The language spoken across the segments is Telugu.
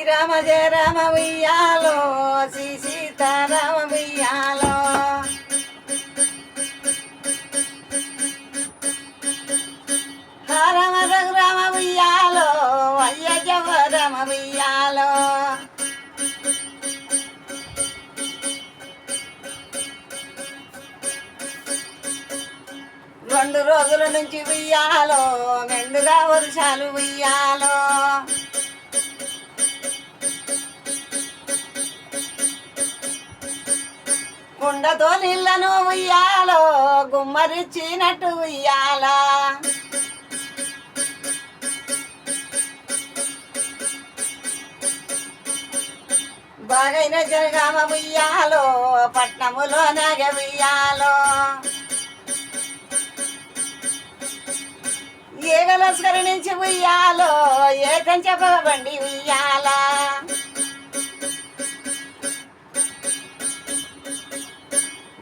శ్రీరామ జయ రామ ఉయ్యాలో శ్రీ సీతారామ ఉయ్యాలో రామ రఘురామ ఉయ్యాలో అయ్య జవ రామ ఉయ్యాలో రెండు రోజుల నుంచి ఉయ్యాలో మెండుగా వర్షాలు ఉయ్యాలో కుండతో నీళ్ళను ఉయ్యాలో గుమ్మరిచ్చినట్టు ఉయ్యాలా బాగైన జరగామ ఉయ్యాలో పట్నములో నాగ ఉయ్యాలో ఏగలస్కరి నుంచి ఉయ్యాలో ఏకం చెప్పబండి ఉయ్యాలా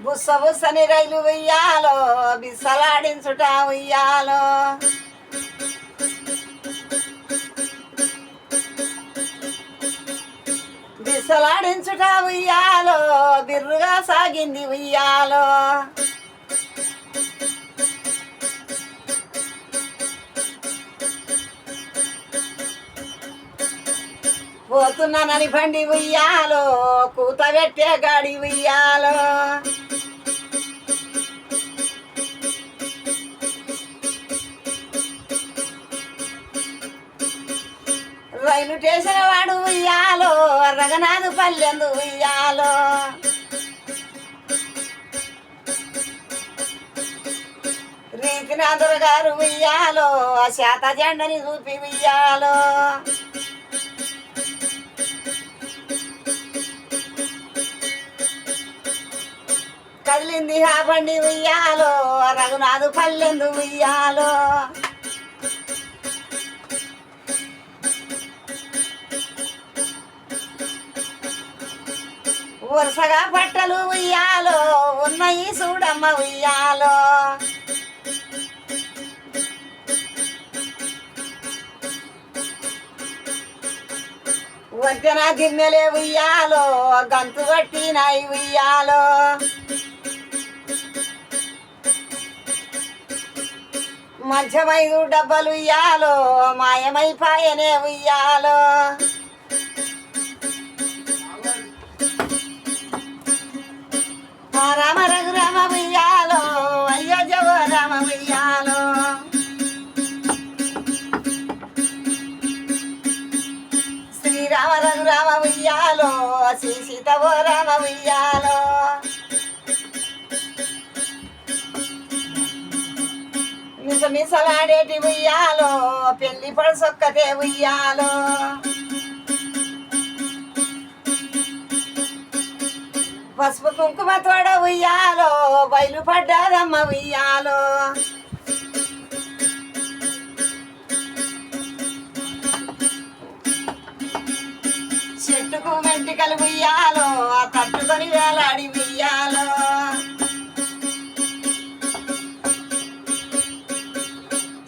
బుస్స బుస్సని రైలు ఉయ్యాలో బిస్సలాడించుట ఉయ్యాలో బిస్సలాడించుట ఉయ్యాలో బిర్రుగా సాగింది ఉయ్యాలో పోతున్నానని బండి ఉయ్యాలో కూత పెట్టే గాడి ఉయ్యాలో రైలు స్టేషన్ వాడు ఉయ్యాలో రఘనాథు పల్లెందు ఉయ్యాలో రీతినాథుడు గారు ఉయ్యాలో శాత జెండని చూపి ఉయ్యాలో కదిలింది ఆ బండి ఉయ్యాలో రఘునాథు పల్లెందు ఉయ్యాలో వరుసగా పట్టలు ఉయ్యాలో ఉన్నాయి చూడమ్మ ఉయ్యాలో వంతెన గిన్నెలే ఉయ్యాలో గంతు పట్టినాయి ఉయ్యాలో మంచమైదు డబ్బలు ఉయ్యాలో మాయమైపాయనే ఉయ్యాలో రామ రఘురామ ఉయ్యాలో అయ్యో జవ రామ ఉయ్యాలో శ్రీరామ రఘురామ ఉయ్యాలో శ్రీ సీతవో రామ ఉయ్యాలో మిసలాడేటి ఉయ్యాలో పెళ్లి పడుసొక్కతే ఉయ్యాలో పసుపు కుంకుమ తోడ ఉయ్యాలో బయలుపడ్డాదమ్మ ఉయ్యాలో చెట్టుకు మెంటికలు ఉయ్యాలో కట్టుకొని వేలాడి ఉయ్యాలో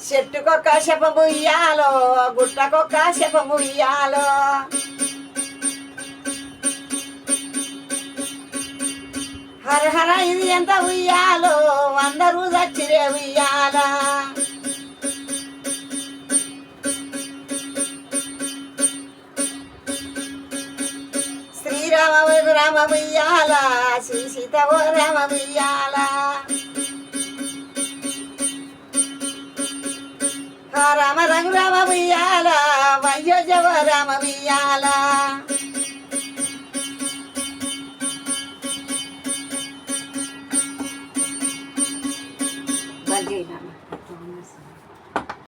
చెట్టుకొక్క శపము ఉయ్యాలో గుట్టకొక్క శపము ఉయ్యాలో హర హర ఇది ఎంత ఉయ్యాలో అందరూ చచ్చిరే ఉయ్యాల శ్రీరామ రఘురామ ఉయ్యాల శ్రీ సీతవో రామ ఉయ్యాల రామ రఘురామ ఉయ్యాల వయ్యో జవ రామ ఉయ్యాల Vagina.